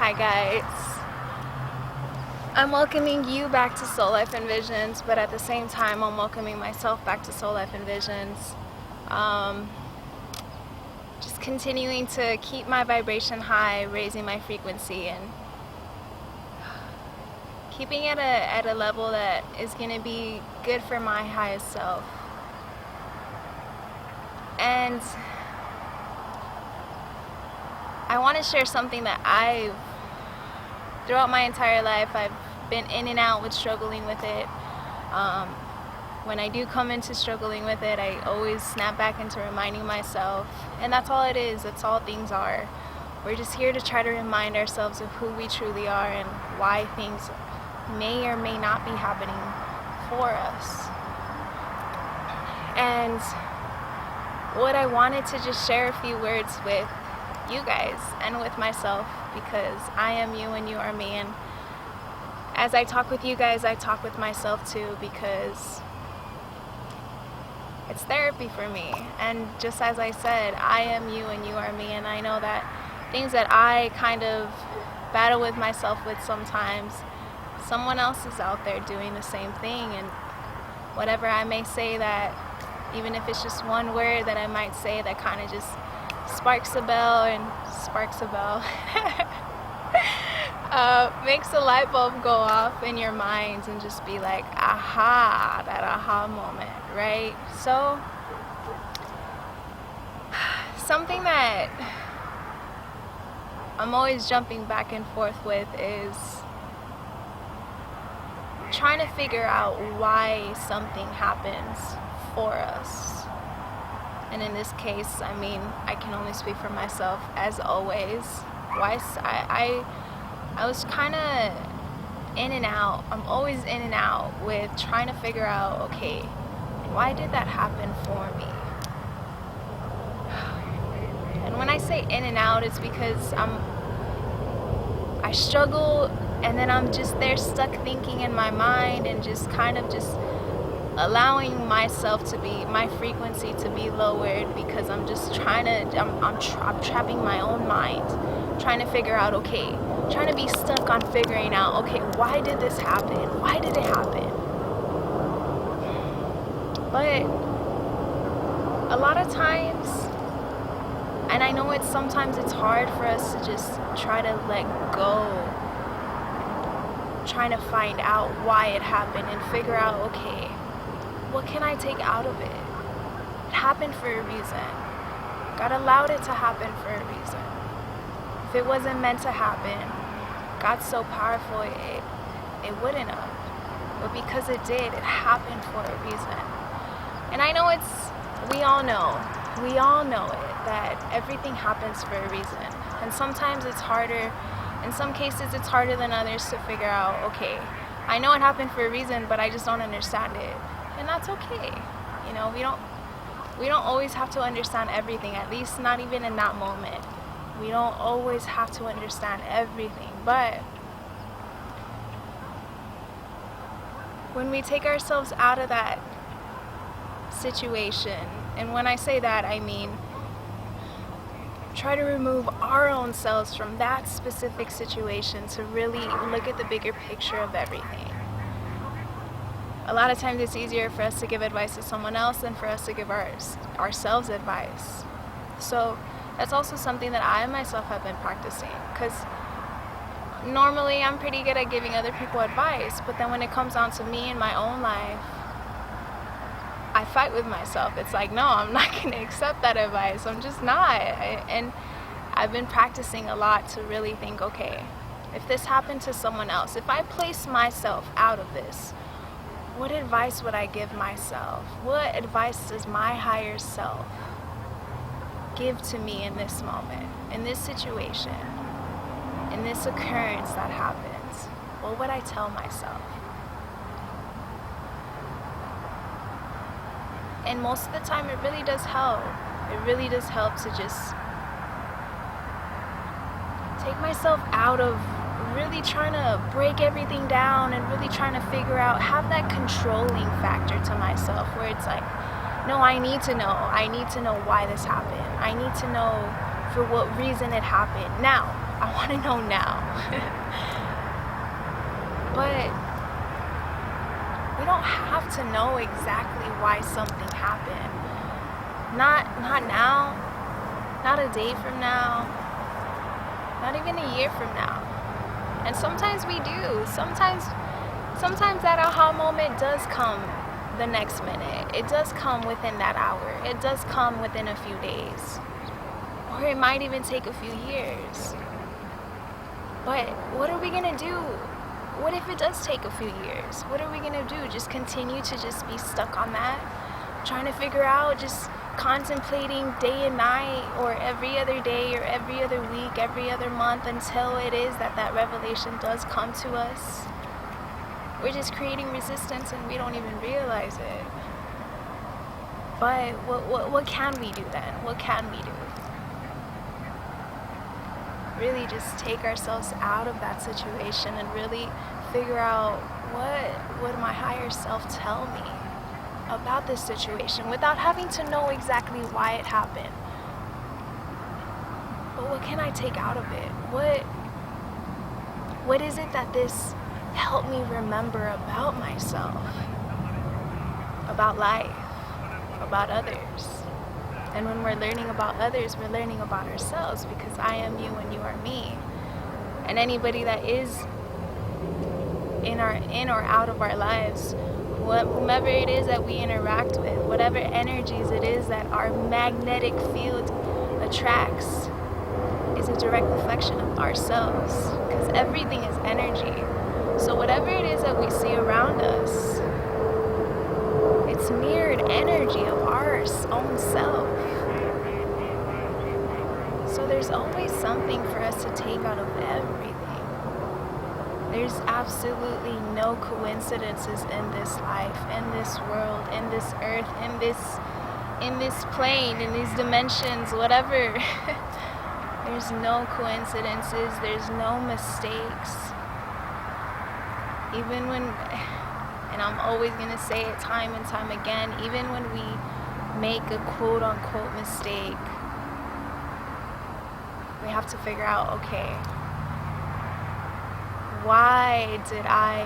Hi guys, I'm welcoming you back to Soul Life and Visions, but at the same time I'm welcoming myself back to Soul Life and Visions. Just continuing to keep my vibration high, raising my frequency, and keeping it at a level that is going to be good for my highest self. And I want to share something that throughout my entire life, I've been in and out with struggling with it. When I do come into struggling with it, I always snap back into reminding myself, and that's all it is, that's all things are. We're just here to try to remind ourselves of who we truly are and why things may or may not be happening for us. And what I wanted to just share a few words with you guys and with myself, because I am you and you are me, and as I talk with you guys, I talk with myself too, because it's therapy for me. And just as I said, I am you and you are me, and I know that things that I kind of battle with myself with sometimes, someone else is out there doing the same thing. And whatever I may say, that even if it's just one word that I might say that kind of just sparks a bell, makes a light bulb go off in your minds and just be like, aha, that aha moment, right? So something that I'm always jumping back and forth with is trying to figure out why something happens for us. And in this case, I mean, I can only speak for myself, as always. I was kind of in and out. I'm always in and out with trying to figure out, okay, why did that happen for me? And when I say in and out, it's because I struggle, and then I'm just there stuck thinking in my mind and just kind of just allowing myself to be, my frequency to be lowered, because I'm just trying to, I'm trapping my own mind, trying to figure out, okay, trying to be stuck on figuring out, okay, why did this happen? Why did it happen? But a lot of times, and I know sometimes it's hard for us to just try to let go, trying to find out why it happened and figure out, okay, what can I take out of it? It happened for a reason. God allowed it to happen for a reason. If it wasn't meant to happen, God's so powerful, it wouldn't have. But because it did, it happened for a reason. And I know we all know it, that everything happens for a reason. And sometimes it's harder, in some cases it's harder than others to figure out, okay, I know it happened for a reason, but I just don't understand it. And that's okay. You know, we don't always have to understand everything, at least not even in that moment. We don't always have to understand everything, but when we take ourselves out of that situation, and when I say that, I mean try to remove our own selves from that specific situation to really look at the bigger picture of everything. A lot of times it's easier for us to give advice to someone else than for us to give ourselves advice. So that's also something that I myself have been practicing, because normally I'm pretty good at giving other people advice, but then when it comes down to me in my own life, I fight with myself. It's like, no, I'm not going to accept that advice. I'm just not. And I've been practicing a lot to really think, okay, if this happened to someone else, if I place myself out of this, what advice would I give myself? What advice does my higher self give to me in this moment, in this situation, in this occurrence that happens? What would I tell myself? And most of the time it really does help. It really does help to just take myself out of really trying to break everything down and really trying to figure out, have that controlling factor to myself where it's like, no, I need to know why this happened. I need to know for what reason it happened. Now, I want to know now. But we don't have to know exactly why something happened. Not now, not a day from now, not even a year from now. And sometimes we do. Sometimes that aha moment does come the next minute. It does come within that hour. It does come within a few days. Or it might even take a few years. But what are we gonna do? What if it does take a few years? What are we gonna do? Just continue to just be stuck on that? Trying to figure out, just contemplating day and night, or every other day, or every other week, every other month, until it is that revelation does come to us? We're just creating resistance and we don't even realize it. But what can we do then? What can we do? Really just take ourselves out of that situation and really figure out, what would my higher self tell me about this situation, without having to know exactly why it happened. But what can I take out of it? What is it that this helped me remember about myself, about life, about others? And when we're learning about others, we're learning about ourselves, because I am you and you are me. And anybody that is in or out of our lives, whomever it is that we interact with, whatever energies it is that our magnetic field attracts, is a direct reflection of ourselves, because everything is energy. So whatever it is that we see around us, it's mirrored energy of our own self. So there's always something for us to take out of everything. There's absolutely no coincidences in this life, in this world, in this earth, in this plane, in these dimensions, whatever. There's no coincidences, there's no mistakes. Even when, and I'm always going to say it time and time again, even when we make a quote-unquote mistake, we have to figure out, okay, why did I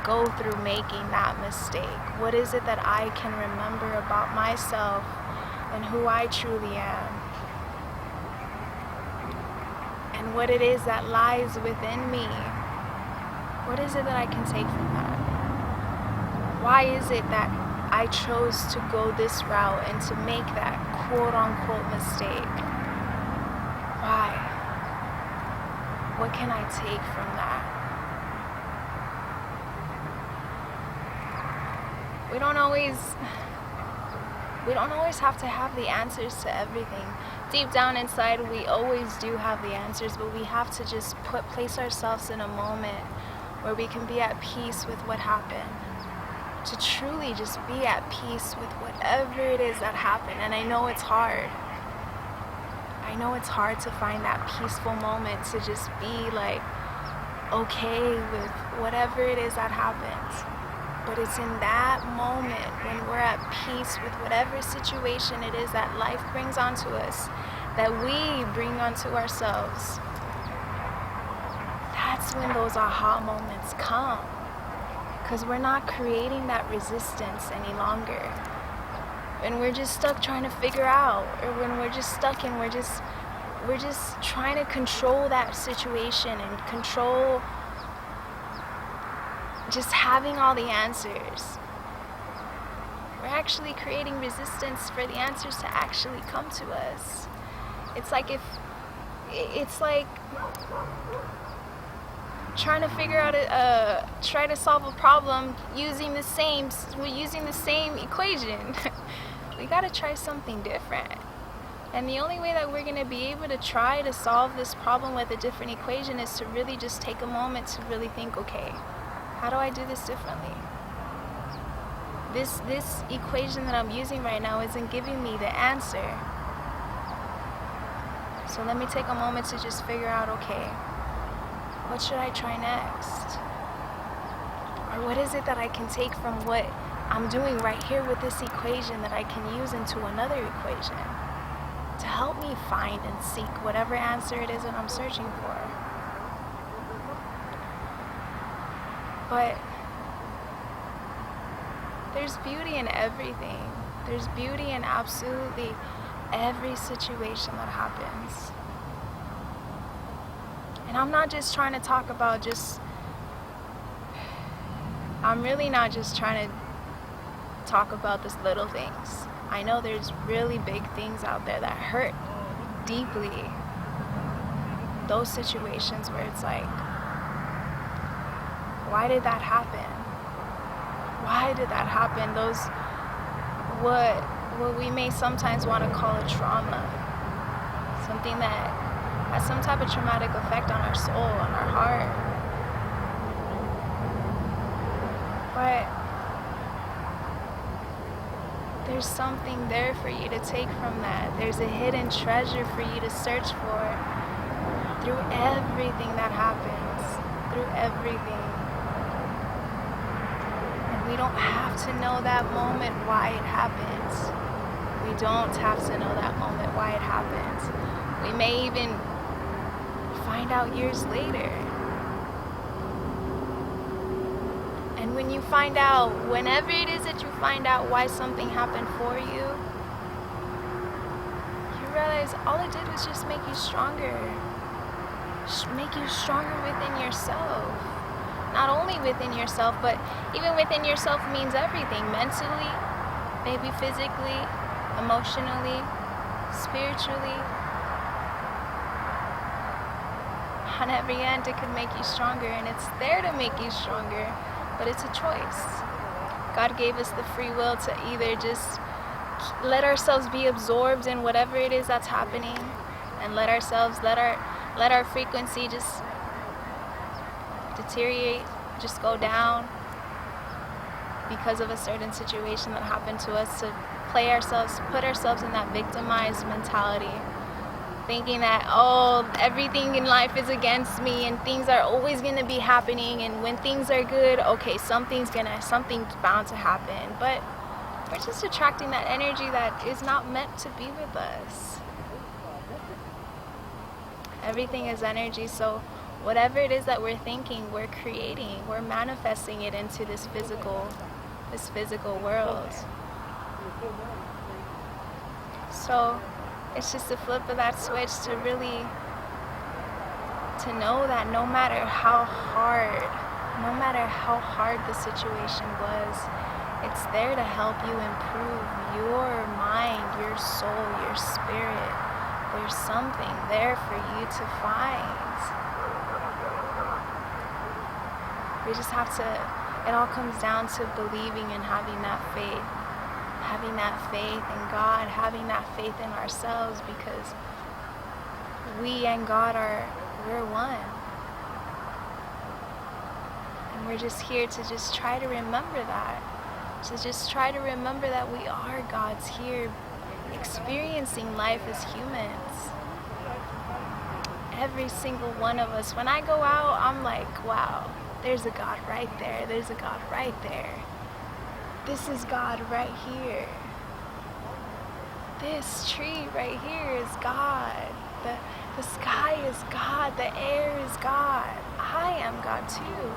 go through making that mistake? What is it that I can remember about myself and who I truly am? And what it is that lies within me? What is it that I can take from that? Why is it that I chose to go this route and to make that quote-unquote mistake? Why? What can I take from that? We don't always have to have the answers to everything. Deep down inside, we always do have the answers, but we have to just place ourselves in a moment where we can be at peace with what happened. To truly just be at peace with whatever it is that happened. And I know it's hard. I know it's hard to find that peaceful moment to just be like okay with whatever it is that happens. But it's in that moment when we're at peace with whatever situation it is that life brings onto us, that we bring onto ourselves. That's when those aha moments come. Because we're not creating that resistance any longer. And we're just stuck trying to figure out, or when we're just stuck and we're just trying to control that situation and control just having all the answers. We're actually creating resistance for the answers to actually come to us. It's like trying to figure out try to solve a problem using the same equation. We gotta try something different. And the only way that we're gonna be able to try to solve this problem with a different equation is to really just take a moment to really think, okay, how do I do this differently? This equation that I'm using right now isn't giving me the answer. So let me take a moment to just figure out, okay, what should I try next? Or what is it that I can take from what I'm doing right here with this equation that I can use into another equation? to help me find and seek whatever answer it is that I'm searching for. But there's beauty in everything. There's beauty in absolutely every situation that happens. And I'm not just trying to talk about I'm really not just trying to talk about these little things. I know there's really big things out there that hurt deeply. Those situations where it's like, why did that happen? Why did that happen? Those, what we may sometimes want to call a trauma. Something that has some type of traumatic effect on our soul, on our heart. But there's something there for you to take from that. There's a hidden treasure for you to search for through everything that happens, through everything. And we don't have to know that moment why it happens. We don't have to know that moment why it happens. We may even find out years later. And when you find out, whenever it is that you find out why something happened for you, you realize all it did was just make you stronger. Make you stronger within yourself. Not only within yourself, but even within yourself means everything. Mentally, maybe physically, emotionally, spiritually. On every end, it could make you stronger, and it's there to make you stronger. But it's a choice. God gave us the free will to either just let ourselves be absorbed in whatever it is that's happening, and let our frequency just deteriorate, just go down because of a certain situation that happened to us, to put ourselves in that victimized mentality, thinking that, oh, everything in life is against me and things are always going to be happening, and when things are good, okay, something's bound to happen. But we're just attracting that energy that is not meant to be with us. Everything is energy, so whatever it is that we're thinking, we're creating, we're manifesting it into this physical world. So it's just a flip of that switch to really to know that no matter how hard the situation was, it's there to help you improve your mind, your soul, your spirit. There's something there for you to find. We just have to, it all comes down to believing and having that faith. Having that faith in God, having that faith in ourselves, because we and God we're one. And we're just here to just try to remember that. To just try to remember that we are God's here, experiencing life as humans. Every single one of us. When I go out, I'm like, wow, there's a God right there. There's a God right there. This is God right here. This tree right here is God. The sky is God. The air is God. I am God too.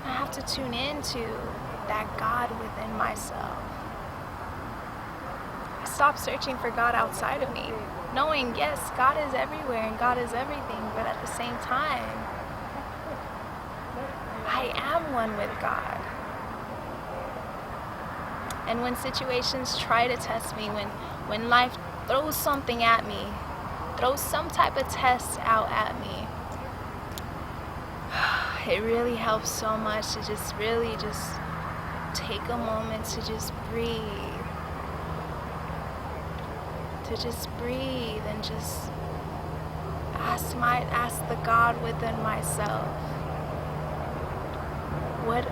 I have to tune into that God within myself. I stop searching for God outside of me, knowing, yes, God is everywhere and God is everything, but at the same time, I am one with God. And when situations try to test me, when life throws something at me, throws some type of test out at me, it really helps so much to just really just take a moment to just breathe. To just breathe and just ask the God within myself. What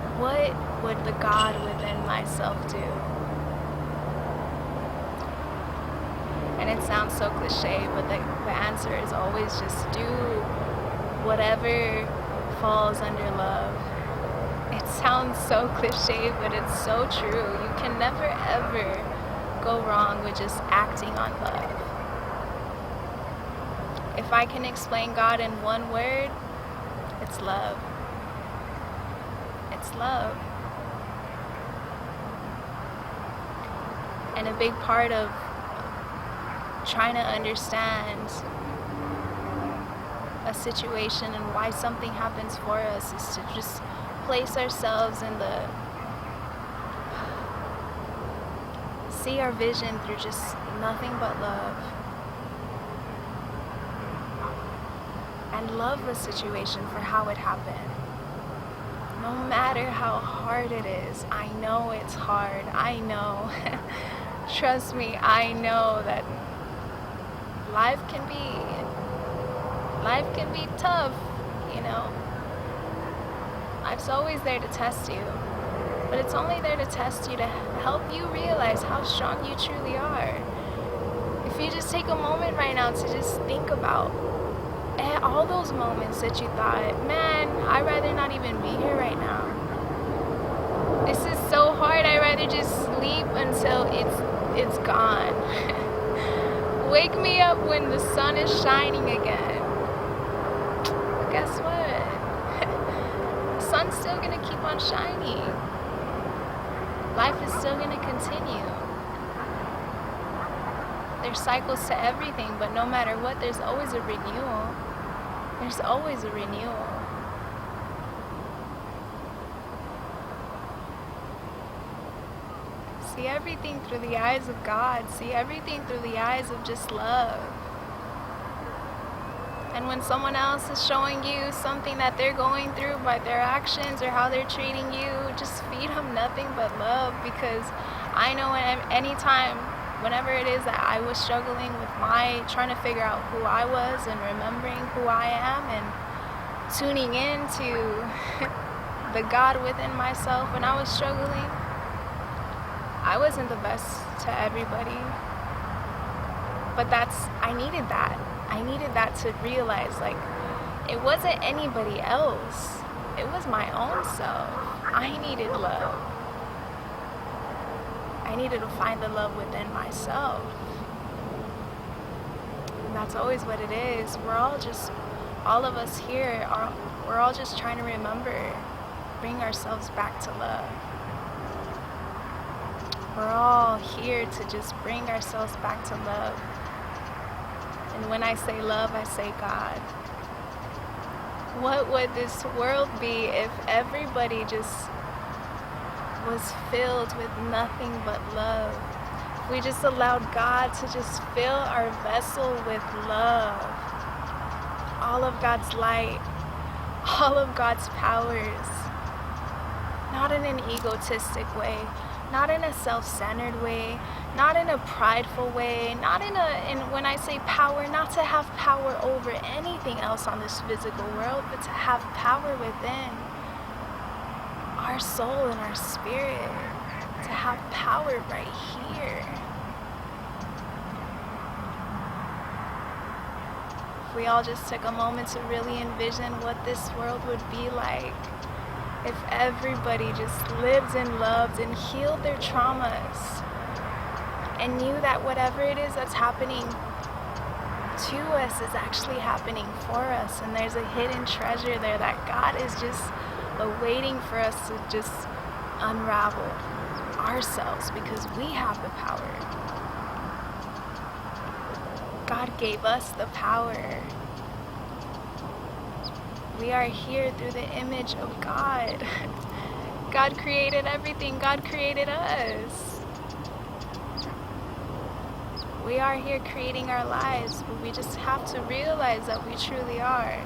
would the God within myself do? And it sounds so cliche, but the answer is always just do whatever falls under love. It sounds so cliche, but it's so true. You can never ever go wrong with just acting on love. If I can explain God in one word, it's love. It's love. And a big part of trying to understand a situation and why something happens for us is to just place ourselves in see our vision through just nothing but love. And love the situation for how it happened. No matter how hard it is, I know it's hard. I know. Trust me, I know that life can be tough, you know. Life's always there to test you, but it's only there to test you to help you realize how strong you truly are. If you just take a moment right now to just think about all those moments that you thought, man, I'd rather not even be here right now. This is so hard, I'd rather just sleep until it's gone. Wake me up when the sun is shining again. But guess what? The sun's still gonna keep on shining. Life is still gonna continue. There's cycles to everything, but no matter what, there's always a renewal. There's always a renewal. See everything through the eyes of God. See everything through the eyes of just love. And when someone else is showing you something that they're going through by their actions or how they're treating you, just feed them nothing but love, because I know whenever it is that I was struggling with trying to figure out who I was and remembering who I am and tuning in to the God within myself, when I was struggling, I wasn't the best to everybody. But I needed that. I needed that to realize, like, it wasn't anybody else. It was my own self. I needed love. I needed to find the love within myself. And that's always what it is. All of us here, we're all just trying to bring ourselves back to love. We're all here to just bring ourselves back to love. And when I say love, I say God. What would this world be if everybody just was filled with nothing but love? If we just allowed God to just fill our vessel with love. All of God's light, all of God's powers. Not in an egotistic way, not in a self-centered way, not in a prideful way, not when I say power, not to have power over anything else on this physical world, but to have power within our soul and our spirit, to have power right here. If we all just took a moment to really envision what this world would be like, if everybody just lived and loved and healed their traumas and knew that whatever it is that's happening to us is actually happening for us, and there's a hidden treasure there that God is just waiting for us to just unravel ourselves, because we have the power. God gave us the power. We are here through the image of God. God created everything. God created us. We are here creating our lives, but we just have to realize that we truly are.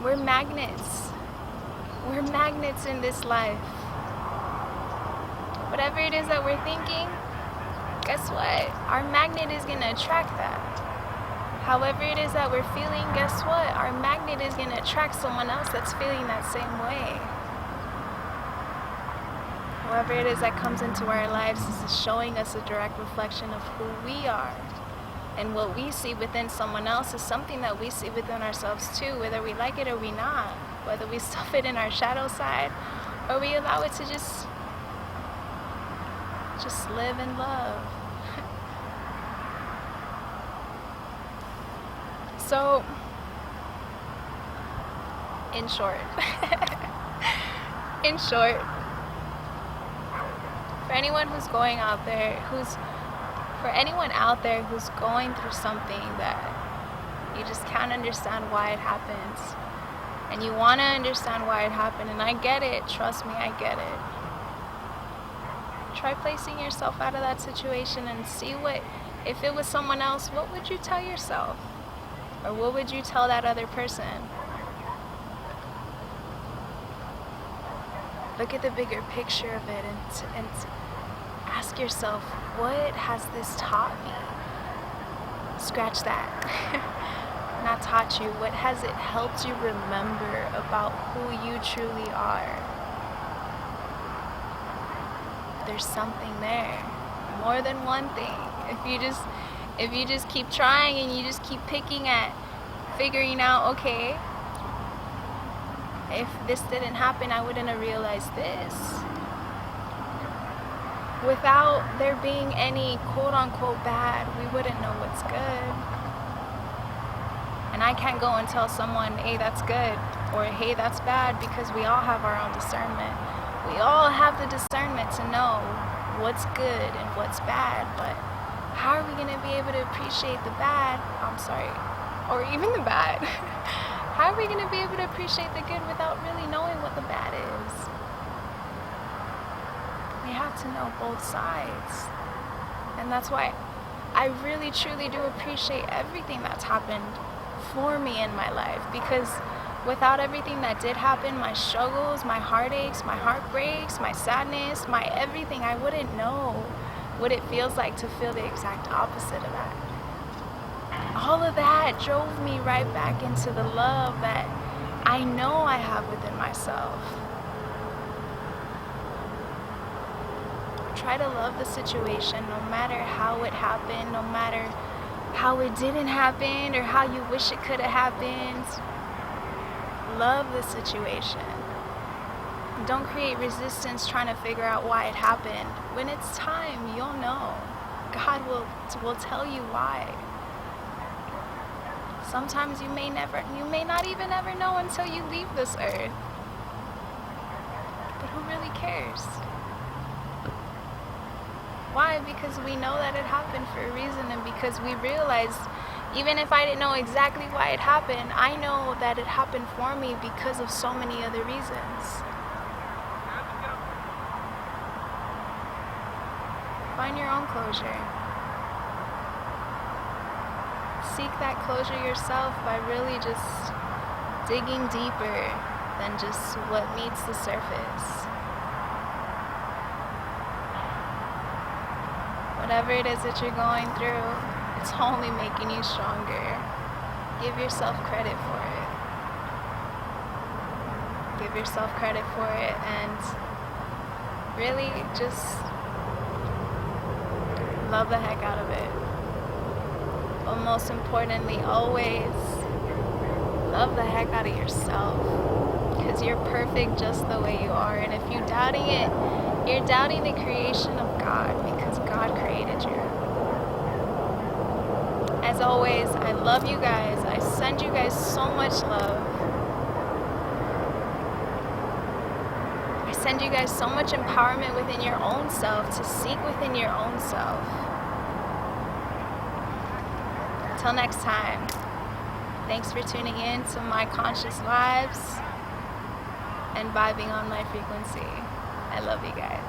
We're magnets. We're magnets in this life. Whatever it is that we're thinking, guess what? Our magnet is going to attract that. However it is that we're feeling, guess what? Our magnet is going to attract someone else that's feeling that same way. However it is that comes into our lives is showing us a direct reflection of who we are. And what we see within someone else is something that we see within ourselves too, whether we like it or we not. Whether we stuff it in our shadow side or we allow it to just live in love. So, in short, for anyone who's going out there, for anyone out there who's going through something that you just can't understand why it happens, and you want to understand why it happened, and I get it, trust me, I get it. Try placing yourself out of that situation and see if it was someone else, what would you tell yourself? Or what would you tell that other person? Look at the bigger picture of it and ask yourself, what has this taught me? Scratch that. Not taught you. What has it helped you remember about who you truly are? There's something there. More than one thing. If you just keep trying and you just keep picking at figuring out, okay, if this didn't happen, I wouldn't have realized this. Without there being any quote-unquote bad, we wouldn't know what's good. And I can't go and tell someone, hey, that's good, or hey, that's bad, because we all have our own discernment. We all have the discernment to know what's good and what's bad, but how are we going to be able to appreciate the bad? Or even the bad. How are we going to be able to appreciate the good without really knowing what the bad is? We have to know both sides. And that's why I really truly do appreciate everything that's happened for me in my life, because without everything that did happen, my struggles, my heartaches, my heartbreaks, my sadness, my everything, I wouldn't know what it feels like to feel the exact opposite of that. All of that drove me right back into the love that I know I have within myself. Try to love the situation no matter how it happened, no matter how it didn't happen or how you wish it could have happened. Love the situation. Don't create resistance trying to figure out why it happened. When it's time, you'll know. God will tell you why. Sometimes you may not even ever know until you leave this earth. But who really cares? Why? Because we know that it happened for a reason, and because we realize, even if I didn't know exactly why it happened, I know that it happened for me because of so many other reasons. Find your own closure. Seek that closure yourself by really just digging deeper than just what meets the surface. Whatever it is that you're going through, it's only making you stronger. Give yourself credit for it. Give yourself credit for it, and really just love the heck out of it. But most importantly, always love the heck out of yourself, because you're perfect just the way you are. And if you're doubting it, you're doubting the creation of God, because God created you. As always, I love you guys. I send you guys so much love. I send you guys so much empowerment within your own self, to seek within your own self. Until next time, thanks for tuning in to my conscious vibes and vibing on my frequency. I love you guys.